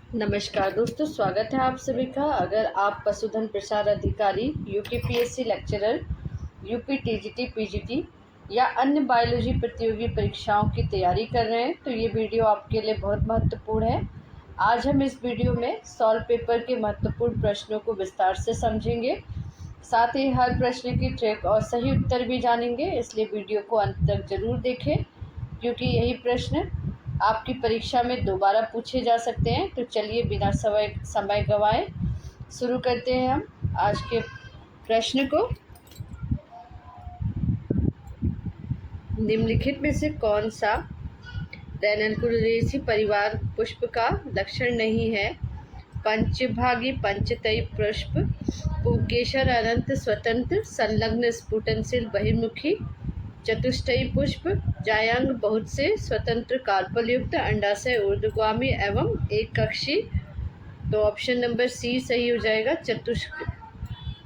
नमस्कार दोस्तों, स्वागत है आप सभी का। अगर आप पशुधन प्रसार अधिकारी, UPPSC lecturer, UP TGT PGT या अन्य बायोलॉजी प्रतियोगी परीक्षाओं की तैयारी कर रहे हैं तो ये वीडियो आपके लिए बहुत महत्वपूर्ण है। आज हम इस वीडियो में सॉल्व पेपर के महत्वपूर्ण प्रश्नों को विस्तार से समझेंगे, साथ ही हर प्रश्न की ट्रिक और सही उत्तर भी जानेंगे। इसलिए वीडियो को अंत तक जरूर देखें, क्योंकि यही प्रश्न आपकी परीक्षा में दोबारा पूछे जा सकते हैं। तो चलिए बिना समय गंवाए शुरू करते हैं हम आज के प्रश्न को। निम्नलिखित में से कौन सा रैननकुलेसी परिवार पुष्प का लक्षण नहीं है? पंचभागी पंचतई पुष्प, पुंकेसर अनंत स्वतंत्र संलग्न स्फुटनशील बहिर्मुखी, चतुष्टयी पुष्प, जायांग बहुत से स्वतंत्र कार्पल युक्त, अंडाशय ऊर्ध्वगामी एवं एक कक्षी। तो ऑप्शन नंबर सी सही हो जाएगा।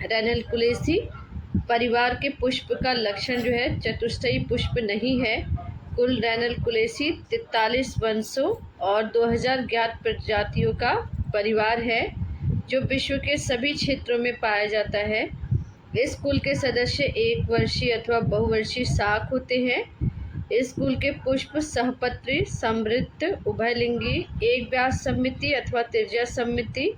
रैननकुलेसी परिवार के पुष्प का लक्षण जो है चतुष्टयी पुष्प नहीं है। कुल रैननकुलेसी 43 वंशों और 2000 ज्ञात प्रजातियों का परिवार है, जो विश्व के सभी क्षेत्रों में पाया जाता है। इस कुल के सदस्य एक वर्षीय अथवा बहुवर्षीय शाख होते हैं। इस कुल के पुष्प सहपत्री, समृद्ध, उभयलिंगी, एक व्यास सममिति अथवा त्रिज्या सममिति,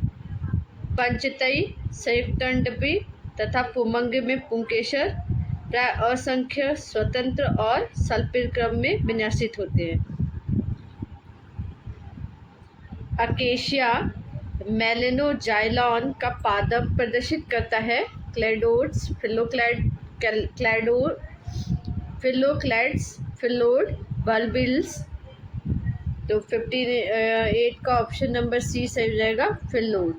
पंचतई, संयुक्तांडवी तथा पुमंग में पुंकेसर प्राय असंख्य, स्वतंत्र और सल्पीय क्रम में विन्यासित होते हैं। अकेशिया मेलेनोजाइलॉन का पादप प्रदर्शित करता है क्लैडोड्स, फिलोक्लैड्स, फिलोड, बल्बिल्स। तो 58 का ऑप्शन नंबर सी सही हो जाएगा, फिलोड।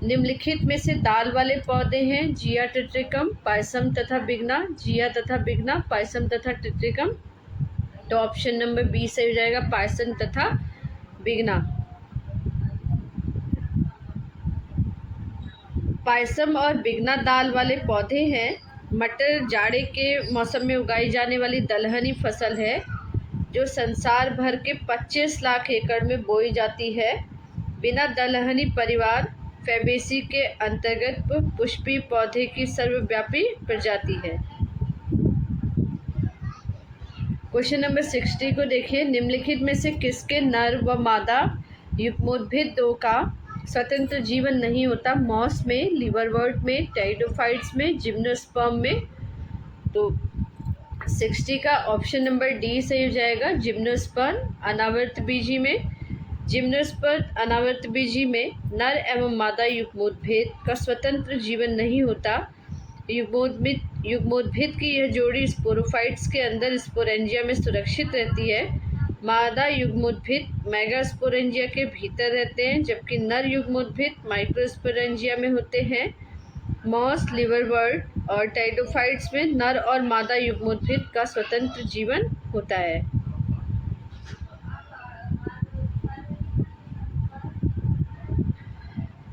निम्नलिखित में से दाल वाले पौधे हैं जिया टिट्रिकम, पायसम तथा बिगना, जिया तथा बिगना, पायसम तथा टिट्रिकम। तो ऑप्शन नंबर बी सही हो जाएगा, पायसम तथा बिगना। पायसम और बिगना दाल वाले पौधे हैं। मटर जाड़े के मौसम में उगाई जाने वाली दलहनी फसल है, जो संसार भर के 25 लाख एकड़ में बोई जाती है। बिना दलहनी परिवार फैबेसी के अंतर्गत पुष्पीय पौधे की सर्वव्यापी प्रजाति है। क्वेश्चन नंबर 60 को देखिए। निम्नलिखित में से किसके नर व मादा युग्मोद्भिद दो का स्वतंत्र जीवन नहीं होता? मॉस में, लिवरवर्ट में, टेरिडोफाइट्स में, जिम्नोस्पर्म में। तो 60 का ऑप्शन नंबर डी सही हो जाएगा, जिम्नोस्पर्म अनावर्तबीजी में। जिम्नोस्पर्म अनावर्तबीजी में नर एवं मादा युग्मोद्भिद का स्वतंत्र जीवन नहीं होता। युग्मोद्भिद की यह जोड़ी स्पोरोफाइट्स के अंदर स्पोरेंजिया में सुरक्षित रहती है। मादा युग्मोद्भिद मेगास्पोरेंजिया के भीतर रहते हैं, जबकि नर युग्मोद्भिद माइक्रोस्पोरेंजिया में होते हैं। मॉस, लिवरवर्ट और टेरिडोफाइट्स में नर और मादा युग्मोद्भिद का स्वतंत्र जीवन होता है।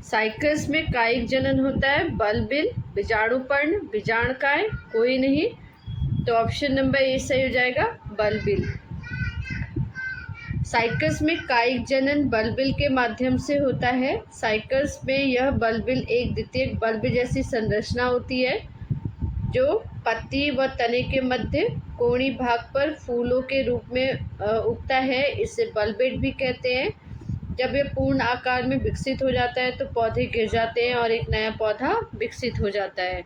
साइकस में कायिक जनन होता है। बल्बिल, बीजाणुपर्ण, बीजाणुकाय कोई नहीं। तो ऑप्शन नंबर ए सही हो जाएगा, बल्बिल। साइकस में कायिक जनन बल्बिल के माध्यम से होता है। साइकस में यह बल्बिल एक द्वितीयक बल्ब जैसी संरचना होती है, जो पत्ती व तने के मध्य कोणी भाग पर फूलों के रूप में उगता है। इसे बल्बेट भी कहते हैं। जब यह पूर्ण आकार में विकसित हो जाता है तो पौधे गिर जाते हैं और एक नया पौधा विकसित हो जाता है।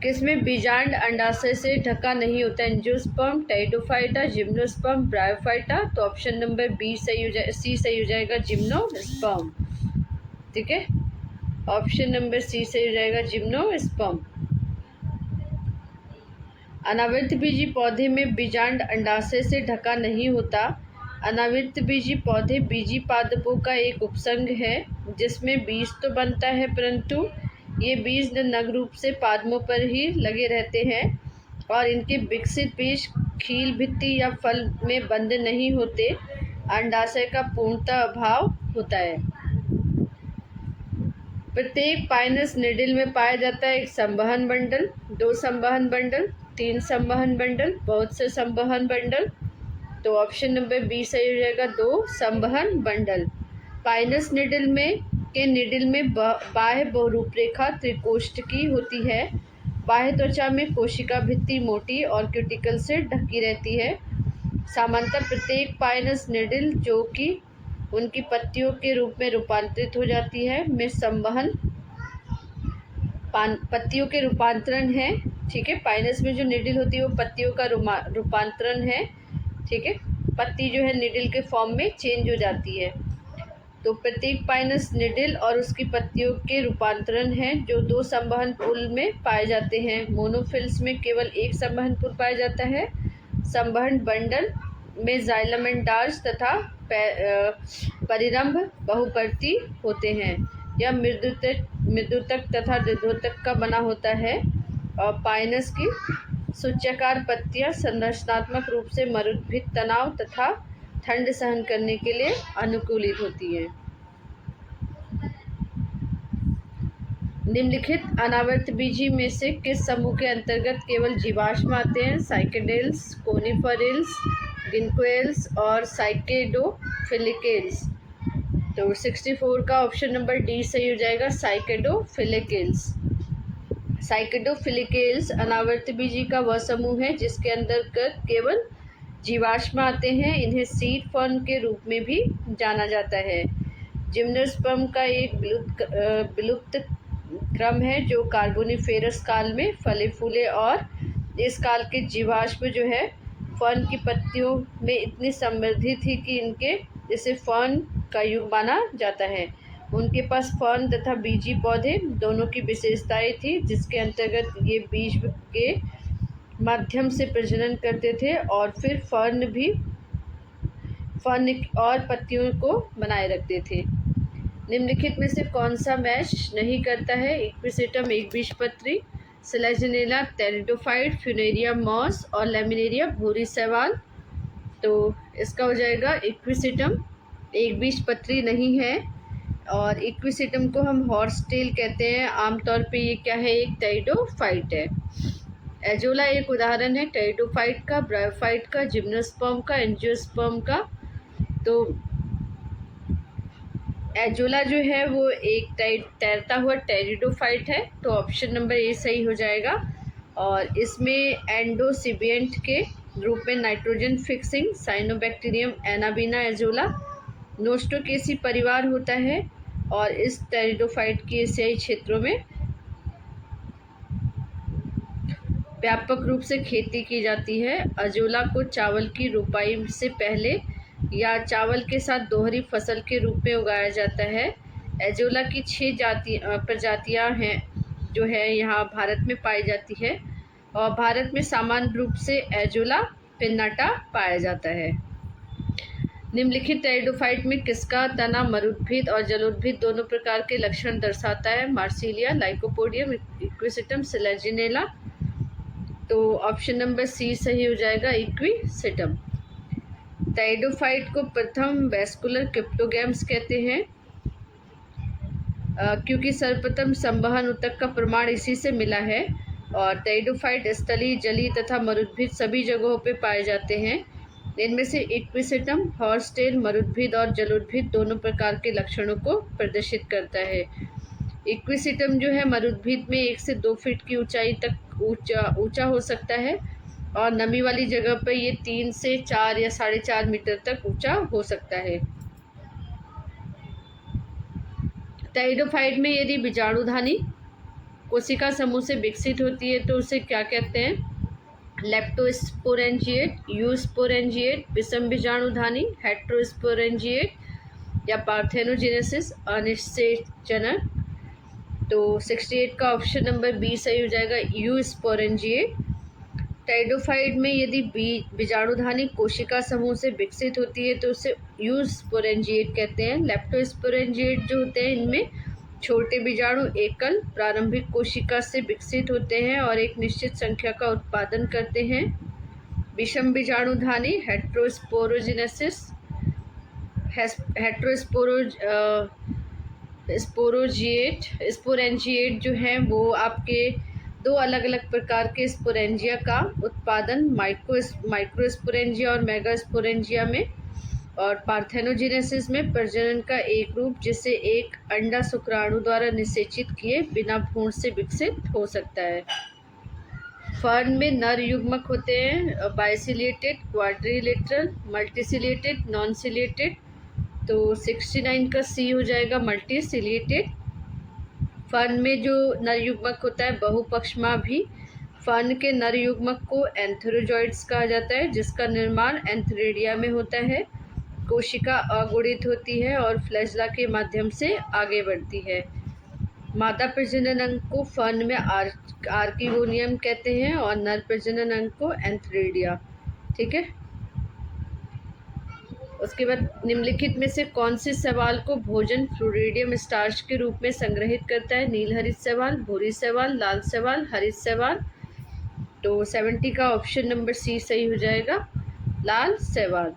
किसमें बीजांड अंडाशय से ढका नहीं होता? Angiosperm, pteridophyta, gymnosperm, bryophyta. तो ऑप्शन नंबर बी सही हो जाए, सी सही हो जाएगा, जिम्नोस्पर्म। ठीक है, ऑप्शन नंबर सी सही हो जाएगा, जिम्नोस्पर्म। अनावृतबीजी पौधे में बीजांड अंडाशय से ढका नहीं होता। अनावृतबीजी पौधे बीजी पादपों का एक उपसंग है, जिसमें बीज तो बनता है, परंतु ये बीज नग्न रूप से पादपों पर ही लगे रहते हैं और इनके विकसित बीज खील, भित्ति या फल में बंद नहीं होते। अंडाशय का पूर्णतः अभाव होता है। प्रत्येक पाइनस निडिल में पाया जाता है एक संवहन बंडल, 2 संवहन बंडल, 3 संवहन बंडल, बहुत से संवहन बंडल। तो ऑप्शन नंबर बी सही हो जाएगा, 2 संवहन बंडल। पाइनस निडल में बाह्य बहुरूपरेखा त्रिकोष्ठकी होती है। बाह्य त्वचा में कोशिका भित्ति मोटी और क्यूटिकल से ढकी रहती है। सामान्यतः प्रत्येक पाइनस निडल, जो कि उनकी पत्तियों के रूप में रूपांतरित हो जाती है, में संवहन पत्तियों के रूपांतरण है। ठीक है, पाइनस में जो निडल होती है वो पत्तियों का रूपांतरण है। ठीक है, पत्ती जो है निडल के फॉर्म में चेंज हो जाती है। तो प्रत्येक पाइनस निडल और उसकी पत्तियों के रूपांतरण है जो दो संवहन पुल में पाए जाते हैं। मोनोफिल्स में केवल एक संवहन पुल पाया जाता है। संवहन बंडल में जाइलम एंड डार्च तथा परिरंभ बहुपर्ती होते हैं। यह मृदुतक तथा रुद्धोतक का बना होता है और पाइनस की सूच्याकार पत्तियां संरचनात्मक रूप से मरुद्भिद तनाव तथा ठंड सहन करने के लिए अनुकूलित होती हैं। निम्नलिखित अनावर्तबीजी में से किस समूह के अंतर्गत केवल जीवाश्म आते हैं? साइकेडेल्स, कोनिफेरल्स, गिंक्वेल्स और साइकेडोफिलिकेल्स। तो 64 का ऑप्शन नंबर डी सही हो जाएगा, साइकेडोफिलिकेल्स। साइकेडोफिलिकेल्स अनावर्तबीजी का वह समूह है जिसके अंतर्गत केवल जीवाश्म आते हैं। इन्हें सीड फर्न के रूप में भी जाना जाता है। जिम्नोस्पर्म का एक विलुप्त क्रम है जो कार्बोनिफेरस काल में फले फूले और इस काल के जीवाश्म जो है फर्न की पत्तियों में इतनी समृद्धि थी कि इनके इसे फर्न का युग माना जाता है। उनके पास फर्न तथा बीजी पौधे दोनों की विशेषताएं थी, जिसके अंतर्गत ये बीज के माध्यम से प्रजनन करते थे और फिर फर्न और पत्तियों को बनाए रखते थे। निम्नलिखित में से कौन सा मैच नहीं करता है? इक्विसेटम एकबीजपत्री, सेलेजिनेला टेरिडोफाइट, फ्यूनेरिया मॉस और लेमिनेरिया भूरी शैवाल। तो इसका हो जाएगा इक्विसेटम एकबीजपत्री नहीं है। और इक्विसेटम को हम हॉर्स टेल कहते हैं। आमतौर पे ये क्या है? एक टेरिडोफाइट है। एजोला एक उदाहरण है टेरिडोफाइट का, ब्रायोफाइट का, जिम्नोस्पर्म का, एंजियोस्पर्म का। तो एजोला जो है वो एक तैरता हुआ टेरिडोफाइट है। तो ऑप्शन नंबर ए सही हो जाएगा। और इसमें एंडोसिबिएंट के रूप में nitrogen fixing cyanobacterium Anabaena Azolla Nostocaceae परिवार होता है और इस टेरिडोफाइट की एशियाई क्षेत्रों में व्यापक रूप से खेती की जाती है। अजोला को चावल की रुपाई से पहले या चावल के साथ दोहरी फसल के रूप में उगाया जाता है। एजोला की 6 प्रजातियां हैं जो है यहाँ भारत में पाई जाती है और भारत में सामान्य रूप से एजोला पिन्नाटा पाया जाता है। निम्नलिखित टेरिडोफाइट में किसका तना मरुद्भिद और जलोद्भिद दोनों प्रकार के लक्षण दर्शाता है? Marsilea, lycopodium, Equisetum, Selaginella. तो ऑप्शन नंबर सी सही हो जाएगा, इक्विसेटम। टेरिडोफाइट को प्रथम वैस्कुलर क्रिप्टोगैम्स कहते हैं क्योंकि सर्वप्रथम संवहन ऊतक का प्रमाण इसी से मिला है। और टेरिडोफाइट स्थलीय, जलीय तथा मरुद्भिद सभी जगहों पे पाए जाते हैं। इनमें से इक्विसेटम हॉर्सटेल मरुद्भिद और जलोद्भिद दोनों प्रकार के लक्षणों को प्रदर्शित करता है। इक्विसेटम जो है मरुद्भिद में 1 से 2 फीट की ऊंचाई तक ऊंचा हो सकता है और नमी वाली जगह पर ये 3 से 4 या 4.5 मीटर तक ऊंचा हो सकता है। टेरिडोफाइट में यदि बीजाणुधानी कोशिका समूह से विकसित होती है तो उसे क्या कहते हैं? लेप्टोस्पोरेंजिएट, यूस्पोरेंजिएट, विषम बीजाणुधानी, हेट्रोस्पोरेंजिएट या पार्थेनोजेनेसिस अनिषेचनक। तो 68 का ऑप्शन नंबर बी सही हो जाएगा, यूस्पोरेंजिएट। टेरिडोफाइट में यदि बीजाणुधानी कोशिका समूह से विकसित होती है तो उसे यूस्पोरेंजिएट कहते हैं। लेप्टोस्पोरेंजिएट जो होते हैं इनमें छोटे बीजाणु एकल प्रारंभिक कोशिका से विकसित होते हैं और एक निश्चित संख्या का उत्पादन करते हैं। विषम बीजाणुधानी स्पोरेंजिएट जो हैं वो आपके 2 अलग अलग प्रकार के स्पोरेंजिया का उत्पादन माइक्रोस्पोरेंजिया और मेगास्पोरेंजिया में और पार्थेनोजेनेसिस में प्रजनन का एक रूप जिसे एक अंडा शुक्राणु द्वारा निषेचित किए बिना भ्रूण से विकसित हो सकता है। फर्न में नर युग्मक होते हैं बाइसिलिएटेड, क्वाड्रिलेटरल, मल्टीसिलिएटेड, नॉन सिलिएटेड। तो 69 का सी हो जाएगा मल्टीसिलिएटेड। फर्न में जो नर युग्मक होता है बहुपक्षमाभी। फर्न के नर युग्मक को एंथेरोजॉइड्स कहा जाता है जिसका निर्माण एंथेरिडिया में होता है। कोशिका अगुणित होती है और फ्लैजेला के माध्यम से आगे बढ़ती है। मादा प्रजनन अंग को फर्न में आर्किगोनियम कहते हैं और नर प्रजनन अंग को एंथेरिडिया। ठीक है। उसके बाद निम्नलिखित में से कौन से शैवाल को भोजन फ्लोरिडियम स्टार्च के रूप में संग्रहित करता है? नील हरित शैवाल, भूरी शैवाल, लाल शैवाल, हरित शैवाल। तो 70 का ऑप्शन नंबर सी सही हो जाएगा, लाल शैवाल।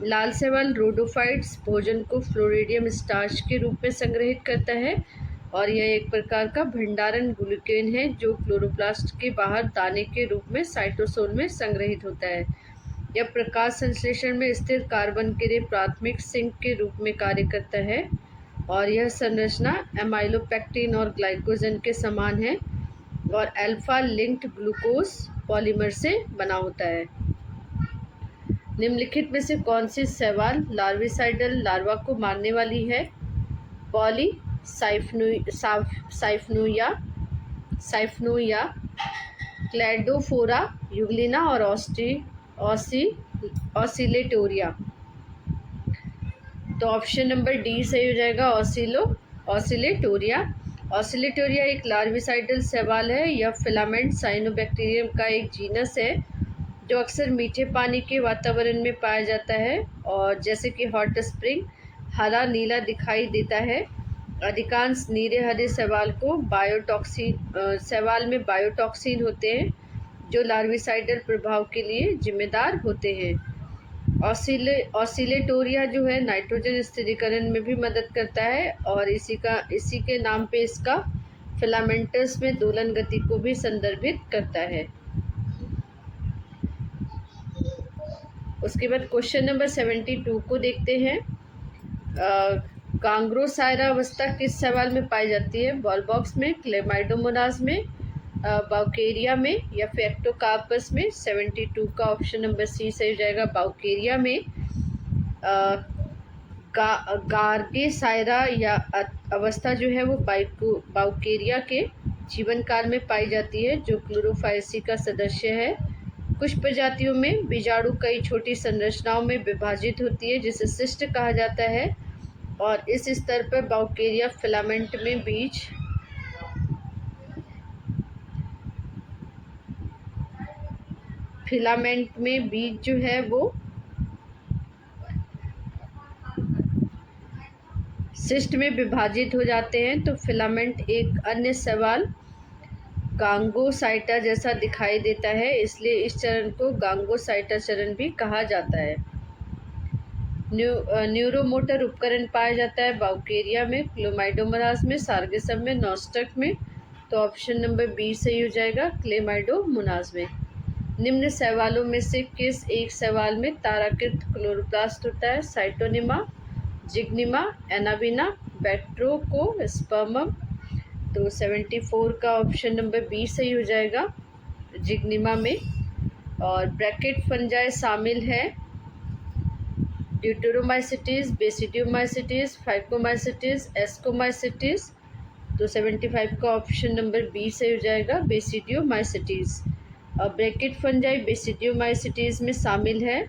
लाल शैवाल रोडोफाइट्स भोजन को फ्लोरिडियम स्टार्च के रूप में संग्रहित करता है और यह एक प्रकार का भंडारण ग्लूकेन है जो क्लोरोप्लास्ट के बाहर दाने के रूप में साइटोसोल में संग्रहित होता है। यह प्रकाश संश्लेषण में स्थिर कार्बन के लिए प्राथमिक सिंक के रूप में कार्य करता है और यह संरचना एमाइलोपेक्टिन और ग्लाइकोजन के समान है और अल्फा लिंक्ड ग्लूकोज पॉलीमर से बना होता है। निम्नलिखित में से कौन सी शैवाल लार्विसाइडल लार्वा को मारने वाली है? साइफनुया, क्लैडोफोरा यूग्लिना और ऑसिलेटोरिया। तो ऑप्शन नंबर डी सही हो जाएगा, ऑसिलेटोरिया। ऑसिलेटोरिया एक लार्विसाइडल शैवाल है। यह फिलामेंट साइनोबैक्टीरियम का एक जीनस है जो अक्सर मीठे पानी के वातावरण में पाया जाता है और जैसे कि हॉट स्प्रिंग हरा नीला दिखाई देता है। अधिकांश नीले हरे शैवाल में बायोटॉक्सिन होते हैं जो लार्विसाइडल प्रभाव के लिए जिम्मेदार होते हैं। ऑसिलेटोरिया जो है नाइट्रोजन स्थिरीकरण में भी मदद करता है और इसी के नाम पे इसका फिलामेंटस में दोलन गति को भी संदर्भित करता है। उसके बाद क्वेश्चन नंबर 72 को देखते हैं। गांग्रोसायरा अवस्था किस शैवाल में पाई जाती है? बॉलबॉक्स में, क्लेमाइडोमोनास में, बाउकेरिया में या फिर एक्टोकार्पस में? 72 का ऑप्शन नंबर सी सही हो जाएगा, बाउकेरिया में। गार्गेसायरा या अवस्था जो है वो बाउकेरिया के जीवन काल में पाई जाती है जो क्लोरोफाइसी का सदस्य है। कुछ प्रजातियों में बीजाणु कई छोटी संरचनाओं में विभाजित होती है जिसे सिस्ट कहा जाता है और इस स्तर पर बाउकेरिया फिलामेंट में बीज जो है वो सिस्ट में विभाजित हो जाते हैं। तो फिलामेंट एक अन्य शैवाल गांगोसाइटा जैसा दिखाई देता है, इसलिए इस चरण को गांगोसाइटा चरण भी कहा जाता है। न्यूरोमोटर उपकरण पाया जाता है बाउकेरिया में, क्लेमाइडोमोनास में, सार्गेसम में, नॉस्टक में। तो ऑप्शन नंबर बी सही हो जाएगा, क्लेमाइडोमोनास में। निम्न शैवालों में से किस एक शैवाल में ताराकृत क्लोरोप्लास्ट होता है? Scytonema, जिग्निमा, Anabaena, बैट्रोकोस्पर्मम। तो 74 का ऑप्शन नंबर बी सही हो जाएगा, जिग्निमा में। और ब्रैकेट फंजाई शामिल है ड्यूटेरोमाइसिटीज, बेसिडियोमाइसिटीज, फाइकोमाइसिटीज, एस्कोमाइसिटीज। तो 75 का ऑप्शन नंबर बी सही हो जाएगा, बेसिडियोमाइसिटीज। और ब्रैकेट फंजाई बेसिडियोमाइसिटीज में शामिल है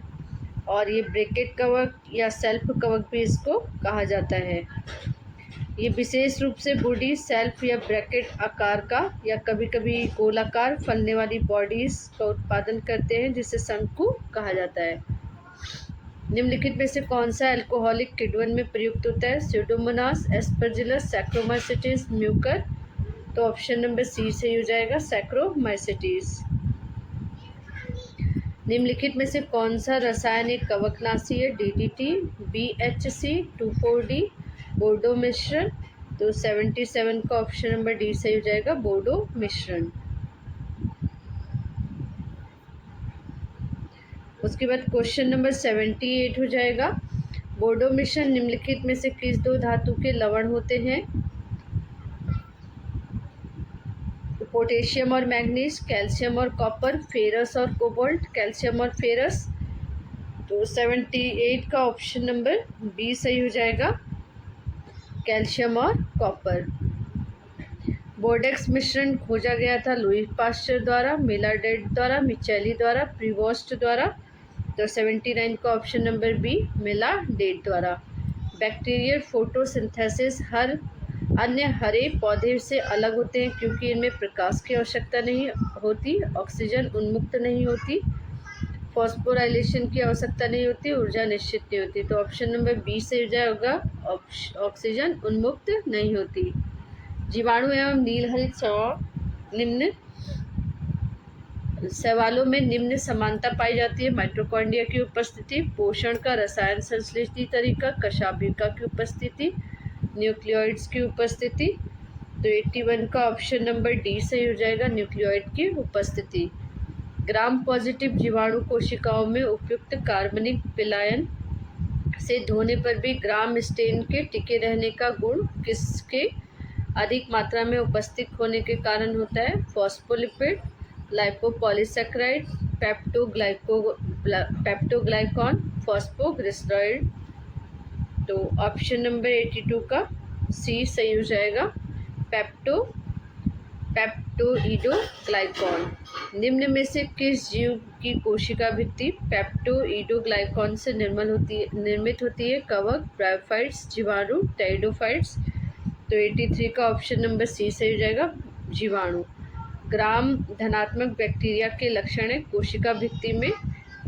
और ये ब्रैकेट कवक या सेल्फ कवक भी इसको कहा जाता है। ये विशेष रूप से बॉडी सेल्फ या ब्रैकेट आकार का या कभी कभी गोलाकार फैलने वाली बॉडीज का उत्पादन करते हैं जिसे शंकु कहा जाता है। निम्नलिखित में से कौन सा अल्कोहलिक किण्वन में प्रयुक्त होता है? Pseudomonas, Aspergillus, Saccharomyces, Mucor. तो ऑप्शन नंबर सी सही हो जाएगा, सैक्रोमाइसिटीज। निम्नलिखित में से कौन सा रसायन एक कवकनाशी है? DDT, BHC, 2,4-D, बोर्डो मिश्रण। तो 77 का ऑप्शन नंबर डी सही हो जाएगा, बोर्डो मिश्रण। उसके बाद क्वेश्चन नंबर 78 हो जाएगा। बोडो मिश्रण निम्नलिखित में से किस दो धातु के लवण होते हैं? पोटेशियम और मैग्नीज, कैल्शियम और कॉपर, फेरस और कोबाल्ट, कैल्शियम और फेरस। तो 78 का ऑप्शन नंबर बी सही हो जाएगा, कैल्शियम और कॉपर। बोर्डेक्स मिश्रण खोजा गया था लुई पास्चर द्वारा, मेलाडेट द्वारा, मिचेली द्वारा, प्रीवोस्ट द्वारा। तो 79 का ऑप्शन नंबर बी, मेलाडेट द्वारा। बैक्टीरियल फोटोसिंथेसिस हर अन्य हरे पौधे से अलग होते हैं क्योंकि इनमें प्रकाश की आवश्यकता नहीं होती, ऑक्सीजन उन्मुक्त नहीं होती, फॉस्फोराइलेशन की आवश्यकता नहीं होती, ऊर्जा निश्चित नहीं होती। तो ऑप्शन नंबर बी से हो जाएगा, ऑक्सीजन उन्मुक्त नहीं होती। जीवाणु एवं नीलहरित निम्न सवालों में निम्न समानता पाई जाती है। माइटोकॉन्ड्रिया की उपस्थिति, पोषण का रसायन संश्लेषणी तरीका, कशाभिका की उपस्थिति, न्यूक्लियोइड्स की उपस्थिति। तो 81 का ऑप्शन नंबर डी सही हो जाएगा, न्यूक्लियोइड की उपस्थिति। ग्राम पॉजिटिव जीवाणु कोशिकाओं में उपयुक्त कार्बनिक विलायन से धोने पर भी ग्राम स्टेन के टिके रहने का गुण किसके अधिक मात्रा में उपस्थित होने के कारण होता है? Phospholipid, lipopolysaccharide, peptidoglycan, phosphoglyceride. तो ऑप्शन नंबर 82 का सी सही हो जाएगा, पेप्टोइडोग्लाइकॉन। निम्न में से किस जीव की कोशिका भित्ति पेप्टोइडोग्लाइकॉन से निर्मित होती है? कवक, ब्रायोफाइट्स, जीवाणु, टेरिडोफाइट्स। तो 83 का ऑप्शन नंबर सी सही हो जाएगा, जीवाणु। ग्राम धनात्मक बैक्टीरिया के लक्षण है कोशिका भित्ति में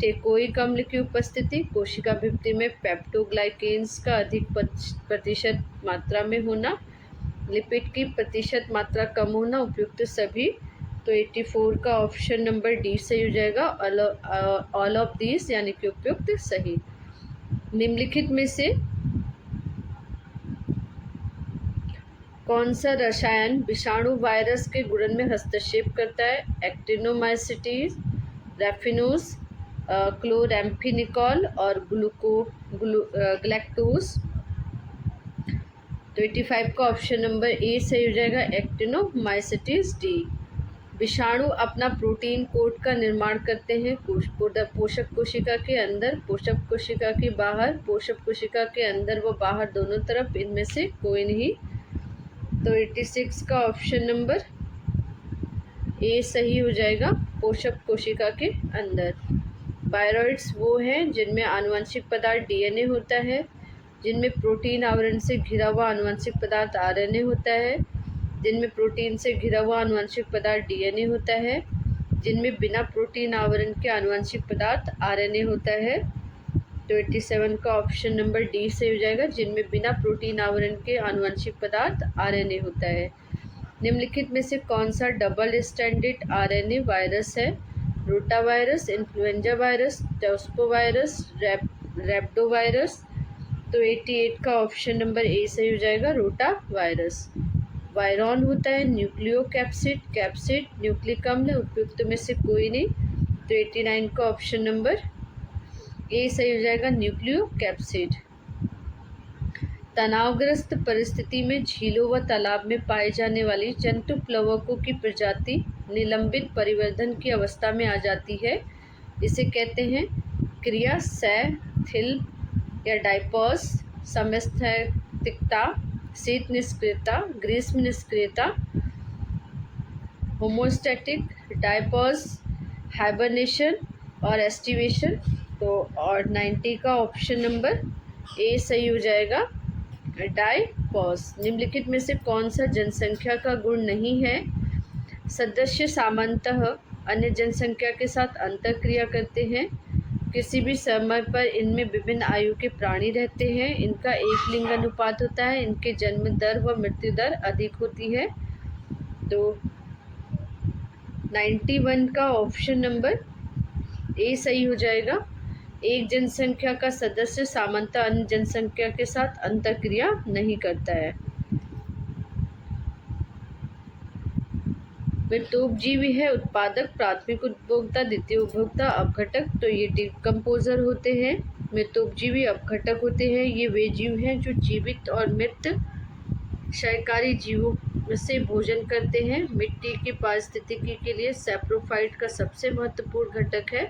टेकोइक अम्ल की उपस्थिति, कोशिका भित्ति में पेप्टोग्लाइकेन्स का अधिक प्रतिशत मात्रा में होना, लिपिड की प्रतिशत मात्रा कम होना, उपयुक्त सभी। तो 84 का ऑप्शन नंबर डी सही हो जाएगा, ऑल ऑफ दीज, यानी कि उपयुक्त सही। निम्नलिखित में से कौन सा रसायन विषाणु वायरस के गुणन में हस्तक्षेप करता है? एक्टिनोमाइसिटीज, रैफिनोज, क्लोरैम्फेनिकॉल और ग्लैक्टोज। तो 85 का ऑप्शन नंबर ए सही हो जाएगा, एक्टिनोमाइसिटीज डी। विषाणु अपना प्रोटीन कोट का निर्माण करते हैं पोषक कोशिका के अंदर, पोषक कोशिका के बाहर, पोषक कोशिका के अंदर व बाहर दोनों तरफ, इनमें से कोई नहीं। तो 86 का ऑप्शन नंबर ए सही हो जाएगा, पोषक कोशिका के अंदर। बायरॉइड्स वो हैं जिनमें आनुवंशिक पदार्थ डीएनए होता है, जिनमें प्रोटीन आवरण से घिरा हुआ आनुवंशिक पदार्थ आरएनए होता है, जिनमें प्रोटीन से घिरा हुआ आनुवंशिक पदार्थ डीएनए होता है, जिनमें बिना प्रोटीन आवरण के आनुवंशिक पदार्थ आरएनए होता है। तो 87 का ऑप्शन नंबर डी से हो जाएगा, जिनमें बिना प्रोटीन आवरण के आनुवंशिक पदार्थ आरएनए होता है। निम्नलिखित में से कौन सा डबल स्टैंडर्ड आरएनए वायरस है? Rota virus, influenza virus, tospovirus, rhabdovirus. तो 88 का ऑप्शन नंबर ए सही हो जाएगा, रोटा वायरस। वायरॉन होता है न्यूक्लियो कैप्सिड, न्यूक्लिक अम्ल, उपयुक्त में से कोई नहीं। तो 89 का ऑप्शन नंबर ए सही हो जाएगा, न्यूक्लियो कैप्सिड। तनावग्रस्त परिस्थिति में झीलों व तालाब में पाए जाने वाली जंतु प्लवकों की प्रजाति निलंबित परिवर्धन की अवस्था में आ जाती है, इसे कहते हैं क्रिया सैथिल या डायपॉज, समस्थैतिकता, शीत निष्क्रियता, ग्रीष्म निष्क्रियता, होमोस्टैटिक, डायपॉज, हाइबरनेशन और एस्टिवेशन। तो और 90 का ऑप्शन नंबर ए सही हो जाएगा, डायपॉज। निम्नलिखित में से कौन सा जनसंख्या का गुण नहीं है? सदस्य सामान्यतः अन्य जनसंख्या के साथ अंतःक्रिया करते हैं, किसी भी समय पर इनमें विभिन्न आयु के प्राणी रहते हैं, इनका एक लिंग अनुपात होता है, इनके जन्म दर व मृत्यु दर अधिक होती है। तो 91 का ऑप्शन नंबर ए सही हो जाएगा, एक जनसंख्या का सदस्य सामान्यतः अन्य जनसंख्या के साथ अंतःक्रिया नहीं करता है। मितोपजीवी है उत्पादक, प्राथमिक उपभोक्ता, द्वितीय उपभोक्ता, अपघटक। तो ये डिकम्पोजर होते हैं। मृतोपजीवी अपघटक होते हैं। ये वे जीव हैं जो जीवित और मृत शाकाहारी जीवों से भोजन करते हैं। मिट्टी की पारिस्थितिकी के लिए सैप्रोफाइट का सबसे महत्वपूर्ण घटक है,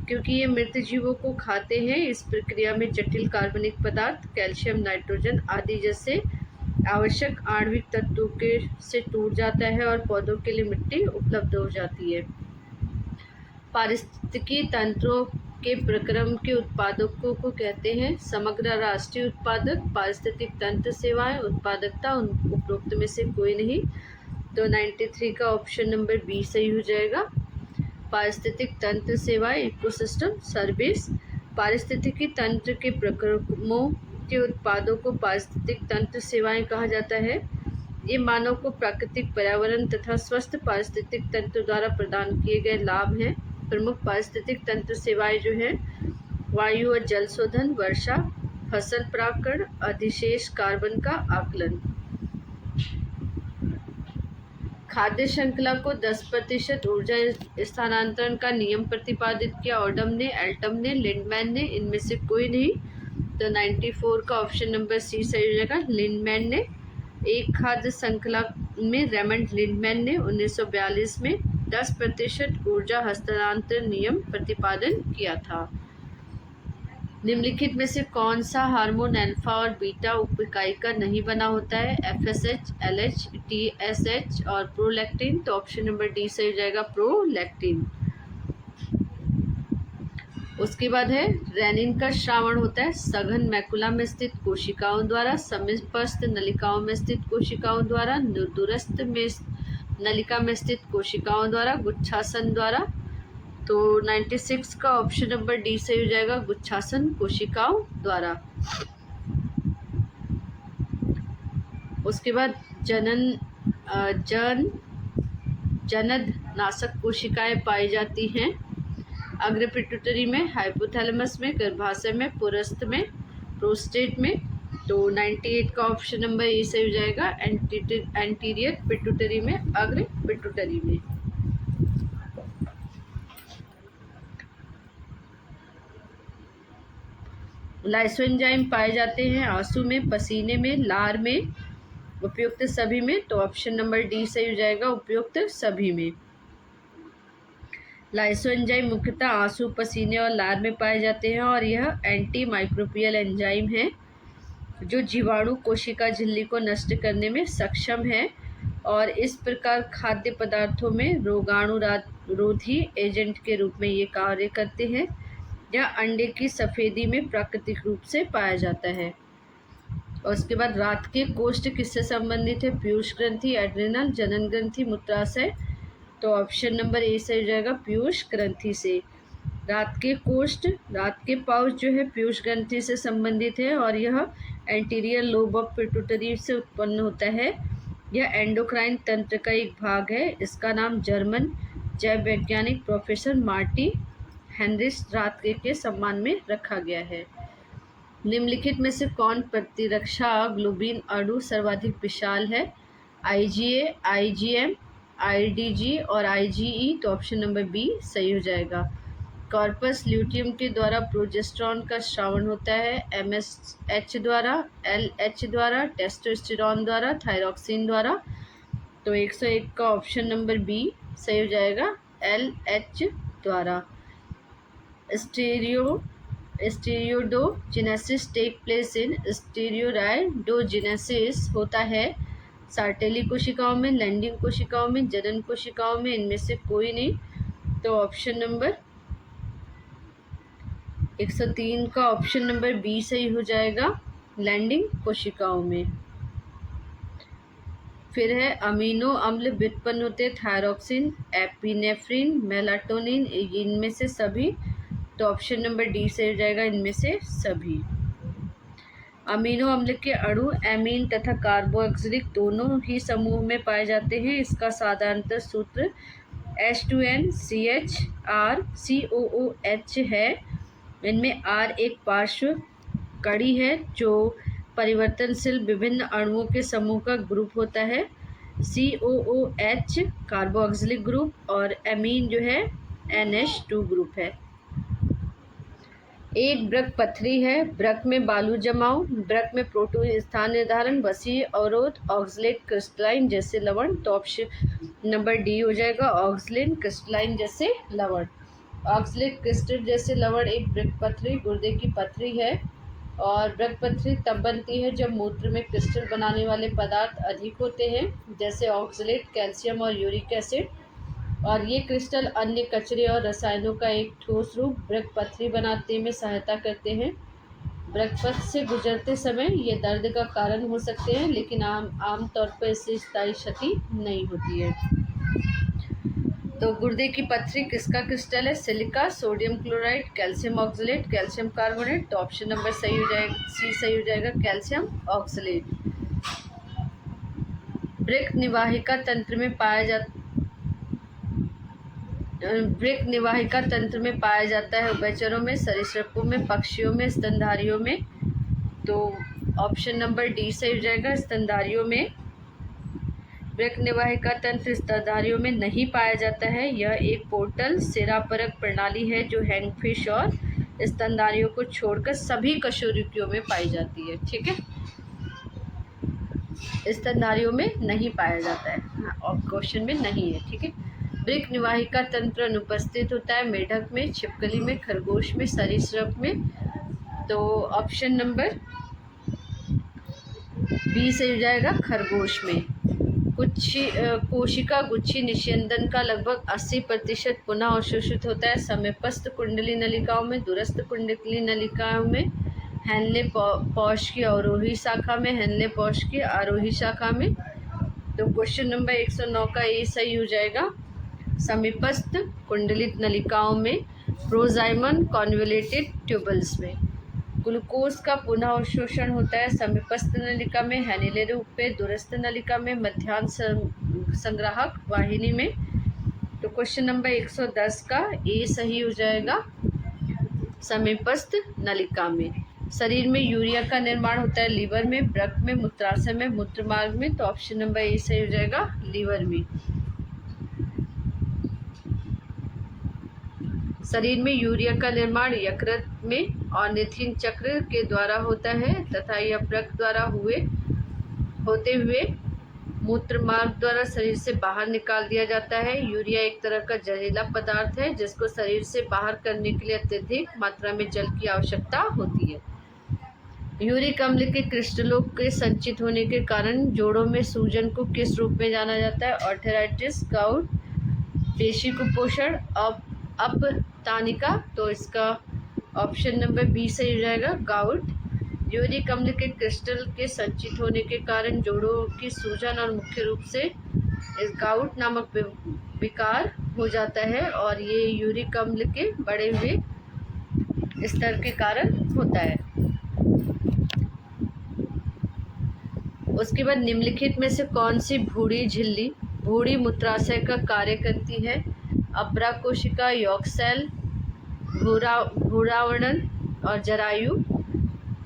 क्योंकि ये मृत जीवों को खाते हैं। इस प्रक्रिया में जटिल कार्बनिक पदार्थ, कैल्शियम, नाइट्रोजन आदि जैसे आवश्यक आणविक तत्वों के से टूट जाता है और पौधों के लिए मिट्टी उपलब्ध हो जाती है। पारिस्थितिकी तंत्रों के प्रक्रम के उत्पादकों को कहते हैं समग्र राष्ट्रीय उत्पादक। पारिस्थितिक तंत्र सेवाएं उत्पादकता उपरोक्त में से कोई नहीं, तो 93 का ऑप्शन नंबर बी सही हो जाएगा। पारिस्थितिक तंत्र सेवाएं इकोसिस्टम सर्विस। पारिस्थितिकी तंत्र के प्रक्रमों के उत्पादों को पारिस्थितिक तंत्र सेवाएं कहा जाता है। ये मानव को प्राकृतिक पर्यावरण तथा स्वस्थ पारिस्थितिक तंत्र द्वारा प्रदान किए गए लाभ हैं। प्रमुख पारिस्थितिक तंत्र सेवाएं जो हैं वायु और जल शोधन, वर्षा, फसल परागण, अधिशेष कार्बन का आकलन। खाद्य श्रृंखला को 10% ऊर्जा स्थानांतरण का नियम प्रतिपादित किया ओडम ने, एल्टम ने, लिंडमैन ने, इनमें से कोई नहीं, तो 94 का ऑप्शन नंबर सी सही हो जाएगा, लिंडमैन ने। एक खाद्य श्रृंखला में रेमंड लिंडमैन ने 1942 में 10% ऊर्जा हस्तांतरण नियम प्रतिपादन किया था। निम्नलिखित में से कौन सा हार्मोन अल्फा और बीटा उप इकाई का नहीं बना होता है? FSH, LH, TSH और प्रोलैक्टिन, तो ऑप्शन नंबर डी सही हो जाएगा, प्रोलैक्टिन। उसके बाद है रेनिन का श्रावण होता है सघन मैकुला में स्थित कोशिकाओं द्वारा, समीपस्थ नलिकाओं में स्थित कोशिकाओं द्वारा, दूरस्थ में नलिका में स्थित कोशिकाओं द्वारा, गुच्छासन द्वारा, तो 96 का ऑप्शन नंबर डी सही हो जाएगा, गुच्छासन कोशिकाओं द्वारा। उसके बाद जनद नाशक कोशिकाएं पाई जाती हैं अग्र पिट्यूटरी में, हाइपोथैलेमस में, गर्भाशय में, पुरस्थ में, प्रोस्टेट में, तो 98 का ऑप्शन नंबर ए सही हो जाएगा, एंटीरियर पिट्यूटरी में, अग्र पिट्यूटरी में। लाइसोएंजाइम पाए जाते हैं आंसू में, पसीने में, लार में, उपयुक्त सभी में, तो ऑप्शन नंबर डी सही हो जाएगा, उपयुक्त सभी में। लाइसोएंजाइम मुख्यतः आंसू, पसीने और लार में पाए जाते हैं और यह एंटी माइक्रोबियल एंजाइम है जो जीवाणु कोशिका झिल्ली को नष्ट करने में सक्षम है और इस प्रकार खाद्य पदार्थों में रोगाणुरोधी एजेंट के रूप में ये कार्य करते हैं। यह अंडे की सफेदी में प्राकृतिक रूप से पाया जाता है। और उसके बाद रात के कोष्ठ किससे संबंधित है? पीयूष ग्रंथि, एड्रिनल, जनन ग्रंथि, मूत्राशय, तो ऑप्शन नंबर ए सही हो जाएगा, पीयूष ग्रंथि से। रात के कोष्ठ, रात के पाउच जो है पीयूष ग्रंथि से संबंधित है और यह एंटीरियर लोब ऑफ पिट्यूटरी से उत्पन्न होता है। यह एंडोक्राइन तंत्र का एक भाग है। इसका नाम जर्मन जैव वैज्ञानिक प्रोफेसर मार्टी हेनरिच रातके के सम्मान में रखा गया है। निम्नलिखित में से कौन प्रतिरक्षा ग्लोबिन अणु सर्वाधिक विशाल है? IgA, IgM, IgG और IgE, तो ऑप्शन नंबर बी सही हो जाएगा। कॉर्पस ल्यूटियम के द्वारा प्रोजेस्टेरॉन का स्रावण होता है MSH द्वारा, LH द्वारा, टेस्टोस्टेरॉन द्वारा, थायरॉक्सिन द्वारा, तो 101 का ऑप्शन नंबर बी सही हो जाएगा, LH द्वारा। स्टीरियोडोजेनेसिस टेक प्लेस इन स्टीरियोराइडोजेनेसिस होता है सार्टेली कोशिकाओं में, लैंडिंग कोशिकाओं में, जनन कोशिकाओं में, इनमें से कोई नहीं, तो ऑप्शन नंबर 103 का ऑप्शन नंबर बी सही हो जाएगा, लैंडिंग कोशिकाओं में। फिर है अमीनो अम्ल व्युत्पन्न होते थायरॉक्सिन, एपिनेफ्रिन, मेलाटोनिन, इनमें से सभी, तो ऑप्शन नंबर डी से हो जाएगा, इनमें से सभी। अमीनो अम्ल के अणु एमीन तथा कार्बोक्सिलिक दोनों ही समूह में पाए जाते हैं। इसका साधारणतः सूत्र H2NCHRCOOH है। इनमें R एक पार्श्व कड़ी है जो परिवर्तनशील विभिन्न अणुओं के समूह का ग्रुप होता है। COOH कार्बोक्सिलिक ग्रुप और एमीन जो है NH2 ग्रुप है। एक वृक्क पथरी है, वृक्क में बालू जमाव, वृक्क में प्रोटोन स्थान निर्धारण, वसीय अवरोध, ऑक्सलेट क्रिस्टलाइन जैसे लवण। तो ऑप्शन नंबर डी हो जाएगा, ऑक्सलेट क्रिस्टलाइन जैसे लवण। ऑक्सलेट क्रिस्टल जैसे लवण एक वृक्क पथरी, गुर्दे की पथरी है। और वृक्क पथरी तब बनती है जब मूत्र में क्रिस्टल बनाने वाले पदार्थ अधिक होते हैं, जैसे ऑक्सलेट, कैल्शियम और यूरिक एसिड। और ये क्रिस्टल अन्य कचरे और रसायनों का एक ठोस रूप वृक्क पथरी बनाने में सहायता करते हैं। वृक्क पथ से गुजरते समय ये दर्द का कारण हो सकते हैं, लेकिन आमतौर पर इससे स्थायी क्षति नहीं होती है। तो गुर्दे की पथरी किसका क्रिस्टल है? Silica, sodium chloride, calcium oxalate, calcium carbonate. तो ऑप्शन नंबर सही हो जाएगा, सी सही हो जाएगा, कैल्शियम ऑक्सलेट। वृक्क निवाहिका तंत्र में पाया जाता है उभयचरों में, सरीसृपों में, पक्षियों में, स्तनधारियों में। तो ऑप्शन नंबर डी सही हो जाएगा, स्तनधारियों में। वृक्क निवाहिका तंत्र स्तनधारियों में नहीं पाया जाता है। यह एक पोर्टल सिरापरक प्रणाली है जो हैंगफिश और स्तनधारियों को छोड़कर सभी कशेरुकियों में पाई जाती है। ठीक है, स्तनधारियों में नहीं पाया जाता है, और क्वेश्चन में नहीं है। ठीक है, वृक्क निवाहिका तंत्र अनुपस्थित होता है मेढक में, छिपकली में, खरगोश में, सरीसृप में। तो ऑप्शन नंबर बी से हो जाएगा, खरगोश में। कोशिका गुच्छी निस्यंदन का लगभग 80% पुनः अवशोषित होता है समयपस्थ कुंडली नलिकाओं में, दूरस्थ कुंडली नलिकाओं में, हेनले पौष की अवरोही शाखा में, हेनले पौष की आरोही शाखा में। तो क्वेश्चन नंबर 109 का ए सही हो जाएगा, समीपस्थ कुंडलित नलिकाओं में, प्रोजाइमन कॉन्वोल्यूटेड ट्यूबल्स में। ग्लूकोज का पुनः अवशोषण होता है समीपस्थ नलिका में, हैनिले रूप में, दूरस्थ नलिका में, मध्यांश संग्राहक वाहिनी में। तो क्वेश्चन नंबर 110 का ए सही हो जाएगा, समीपस्थ नलिका में। शरीर में यूरिया का निर्माण होता है लीवर में, वृक्क में, मूत्राशय में, मूत्रमार्ग में। तो ऑप्शन नंबर ए सही हो जाएगा, लीवर में। शरीर में यूरिया का निर्माण यकृत में ऑर्निथिन चक्र के द्वारा होता है तथा यह वृक्क द्वारा होते हुए मूत्रमार्ग द्वारा शरीर से बाहर निकाल दिया जाता है। यूरिया एक तरह का जहरीला पदार्थ है जिसको शरीर से बाहर करने के लिए अत्यधिक मात्रा में जल की आवश्यकता होती है। यूरिक अम्ल के क्रिस्टलों के संचित होने के कारण जोड़ों में सूजन को किस रूप में जाना जाता है? ऑर्थराइटिस, गाउट, पेशी कुपोषण, अपतानिका। तो इसका ऑप्शन नंबर बी सही हो जाएगा, गाउट। यूरिक अम्ल के क्रिस्टल के संचित होने के कारण जोड़ों की सूजन और मुख्य रूप से इस गाउट नामक विकार हो जाता है, और ये यूरिक अम्ल के बढ़े हुए स्तर के कारण होता है। उसके बाद निम्नलिखित में से कौन सी भूरी झिल्ली भूरी मूत्राशय का कार्य करती है? अपरा कोशिका, यॉर्क सेल, भूरावरण और जरायु।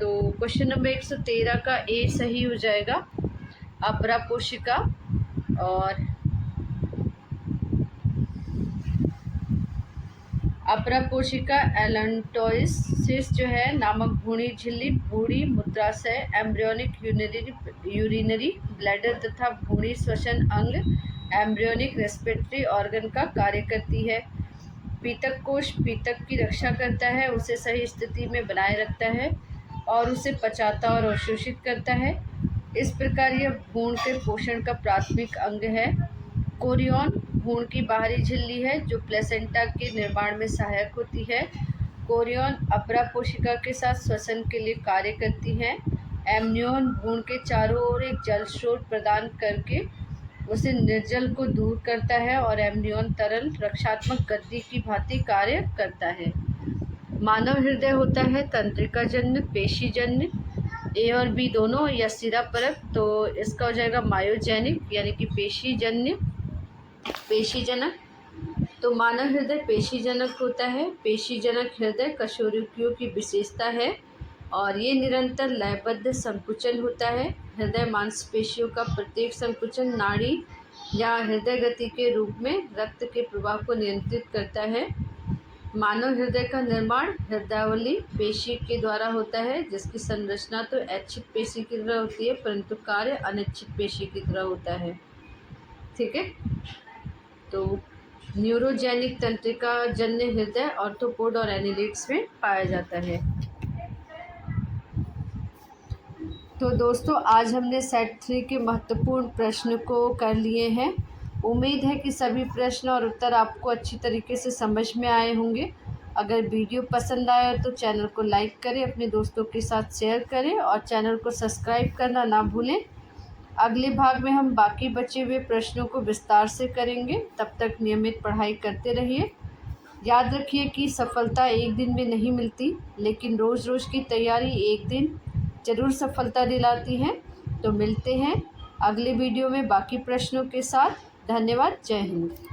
तो क्वेश्चन नंबर 113 का ए सही हो जाएगा, अपरा कोशिका। और अपरा कोशिका एलेंटोइसिस जो है नामक भूरी झिल्ली भूरी मूत्राशय, एम्ब्रियोनिक यूरिनरी ब्लैडर तथा भूरी श्वसन अंग एम्ब्रियोनिक रेस्पिरेटरी ऑर्गन का कार्य करती है। पीतक कोश पीतक की रक्षा करता है, उसे सही स्थिति में बनाए रखता है और उसे पचाता और अवशोषित करता है। इस प्रकार यह भ्रूण के पोषण का प्राथमिक अंग है। कोरियन भ्रूण की बाहरी झिल्ली है जो प्लेसेंटा के निर्माण में सहायक होती है। कोरियन अपरा कोशिका के साथ श्वसन के लिए कार्य करती है। एमनियोन भ्रूण के चारों ओर एक जल स्रोत प्रदान करके उसे निर्जल को दूर करता है और एमनियोन तरल रक्षात्मक गद्दी की भांति कार्य करता है। मानव हृदय होता है तंत्रिका जन्य, पेशी जन्य, ए और बी दोनों या सिरापरक। तो इसका हो जाएगा मायोजेनिक यानी कि पेशीजनक। तो मानव हृदय पेशीजनक होता है। पेशीजनक हृदय कशेरुकियों की विशेषता है और ये निरंतर लयबद्ध संकुचन होता है। हृदय मांसपेशियों का प्रत्येक संकुचन नाड़ी या हृदय गति के रूप में रक्त के प्रवाह को नियंत्रित करता है। मानव हृदय का निर्माण हृदयावली पेशी के द्वारा होता है, जिसकी संरचना तो ऐच्छिक पेशी की तरह होती है परंतु कार्य अनैच्छिक पेशी की तरह होता है। ठीक है, तो न्यूरोजेनिक तंत्रिका जन्य हृदय ऑर्थोपोड और एनालिट्स में पाया जाता है। तो दोस्तों, आज हमने सेट 3 के महत्वपूर्ण प्रश्न को कर लिए हैं। उम्मीद है कि सभी प्रश्न और उत्तर आपको अच्छी तरीके से समझ में आए होंगे। अगर वीडियो पसंद आया तो चैनल को लाइक करें, अपने दोस्तों के साथ शेयर करें और चैनल को सब्सक्राइब करना ना भूलें। अगले भाग में हम बाकी बचे हुए प्रश्नों को विस्तार से करेंगे। तब तक नियमित पढ़ाई करते रहिए। याद रखिए कि सफलता एक दिन में नहीं मिलती, लेकिन रोज़ रोज़ की तैयारी एक दिन ज़रूर सफलता दिलाती है। तो मिलते हैं अगले वीडियो में बाकी प्रश्नों के साथ। धन्यवाद। जय हिंद।